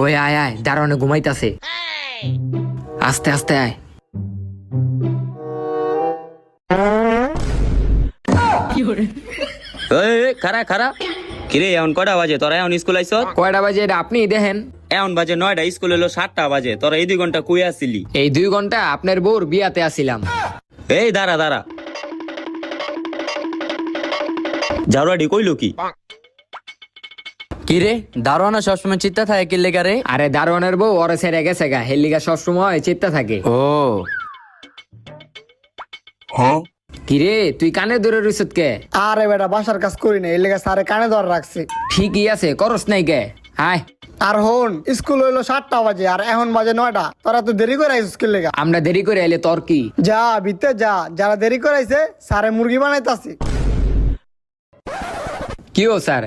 ওই আয় আয়, দারোয়ানে ঘুমাইতাছে। আস্তে আস্তে আয়। খারা খারা কিরে এখন কটা বাজে তোরা এখন স্কুল আইস? কয়টা বাজে এটা আপনি দেখেন। এখন বাজে 9টা, স্কুল হলো 7টা বাজে। তোরা এই 2 ঘন্টা কুই আসছিলি? এই 2 ঘন্টা আপনার বউর বিয়াতে আসিলাম। এই দাঁড়া দাঁড়া, ঝাড়ুয়াডি কইলো কি? কিরে দারোয়ানা সবসময় চিন্তা থাকে কি লেগা রে? আরে দারোয়ানের বউ ওরে ছেড়ে গেছে গা, হেলিগা সবসময় চিত্তা থাকে। ও কিরে তুই কানে ধরে রইছত কে? আরে বেটা বাসার কাজ করি না, এর লেগে স্যারে কানে ধর রাখছে। ঠিকই আছে, করস নাই কে? আয়। আর হন, স্কুল হইলো 7টা বাজে আর এখন বাজে 9টা। তোরা তো দেরি করে আইস স্কুল লেগা। আমরা দেরি করে এলে তোর কি? যা ভিতরে যা, যারা দেরি করে আইছে স্যারে মুরগি বানাইতাছে। কি ও স্যার,